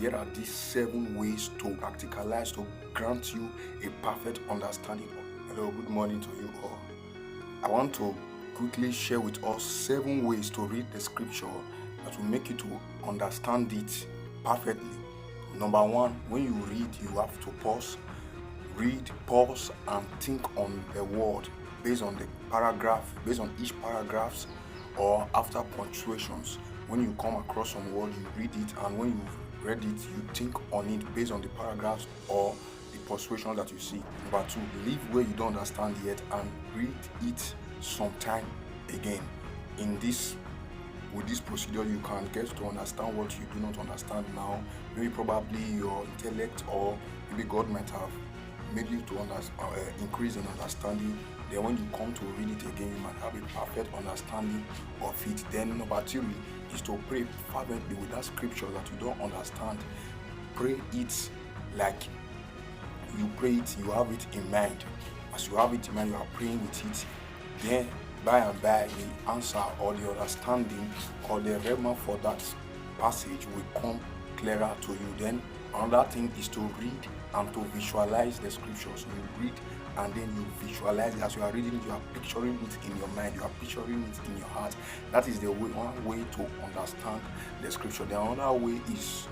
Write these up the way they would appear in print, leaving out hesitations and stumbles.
Here are these 7 ways to practicalize to grant you a perfect understanding. Hello, good morning to you all. I want to quickly share with us 7 ways to read the scripture that will make you to understand it perfectly. Number 1, when you read, you have to pause. Read, pause, and think on the word based on the paragraph, based on each paragraphs, or after punctuations. When you come across some word, you read it, and when you've read it, you think on it based on the paragraphs or the punctuation that you see. Number 2, leave where you don't understand yet and read it sometime again. With this procedure, you can get to understand what you do not understand now. Maybe probably your intellect, or maybe God might have made you to increase in understanding. Then when you come to read it again, you might have a perfect understanding of it. Then number 3 is to pray fervently with that scripture that you don't understand. Pray it like you pray it, you have it in mind. As you have it in mind, you are praying with it. Then by and by, the answer or the understanding or the rhema for that passage will come clearer to you. Then another thing is to read and to visualize the scriptures. You read and then you visualize it. As you are reading it, you are picturing it in your mind, you are picturing it in your heart. That is the one way to understand the scripture. The another way is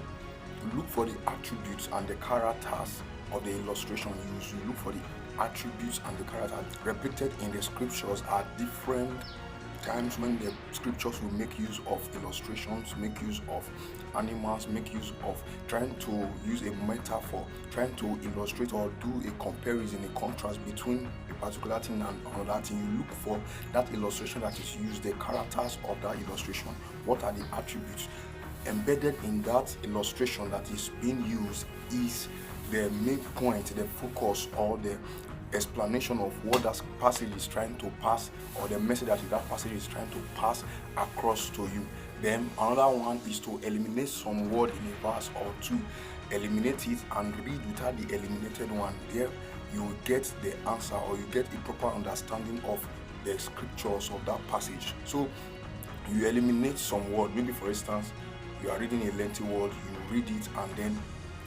look for the attributes and the characters of the illustration used. You look for the attributes and the characters repeated in the scriptures at different times. When the scriptures will make use of illustrations, make use of animals, make use of trying to use a metaphor, trying to illustrate or do a comparison, a contrast between a particular thing and another thing. You look for that illustration that is used, the characters of that illustration. What are the attributes? Embedded in that illustration that is being used is the main point, the focus, or the explanation of what that passage is trying to pass, or the message that passage is trying to pass across to you. Then another one is to eliminate some word in a verse or two. Eliminate it and read without the eliminated one. There you will get the answer, or you get a proper understanding of the scriptures of that passage. So you eliminate some word. Maybe for instance, you are reading a lengthy word, you read it and then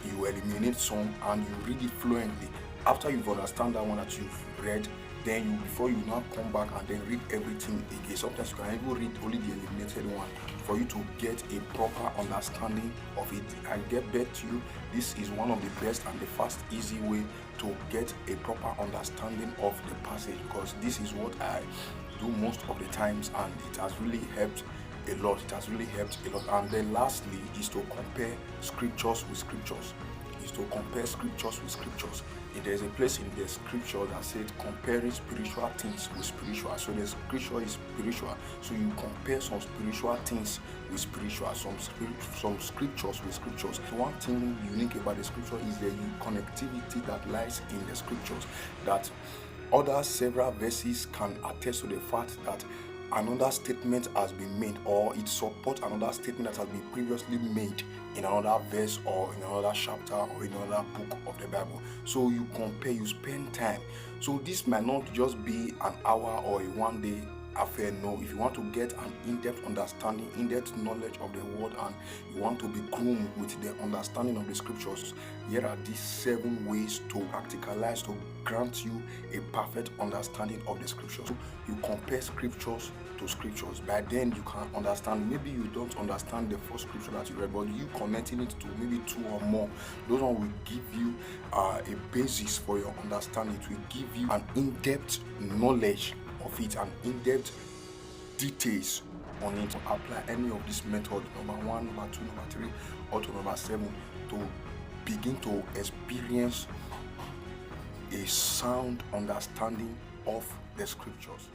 you eliminate some and you read it fluently. After you've understand that one that you've read, then before you now come back and then read everything again. Sometimes you can even read only the eliminated one for you to get a proper understanding of it. I get back to you, this is one of the best and the fast, easy way to get a proper understanding of the passage, because this is what I do most of the times, and it has really helped a lot. It has really helped a lot. And then lastly is to compare scriptures with scriptures. There is a place in the scripture that said comparing spiritual things with spiritual. So the scripture is spiritual, so you compare some spiritual things with spiritual, some scriptures with scriptures. One thing unique about the scripture is the connectivity that lies in the scriptures, that other several verses can attest to the fact that another statement has been made, or it supports another statement that has been previously made in another verse or in another chapter or in another book of the Bible. So you compare, you spend time. So this might not just be an hour or a one-day affair. No, if you want to get an in-depth understanding, in-depth knowledge of the word, and you want to be groomed with the understanding of the scriptures, here are these 7 ways to practicalize to grant you a perfect understanding of the scriptures. So you compare scriptures to scriptures. By then you can understand. Maybe you don't understand the first scripture that you read, but you connecting it to maybe 2 or more, those one will give you a basis for your understanding. It will give you an in-depth knowledge of it and in-depth details on it. To apply any of this method, number 1, number 2, number 3, or to number 7, to begin to experience a sound understanding of the scriptures.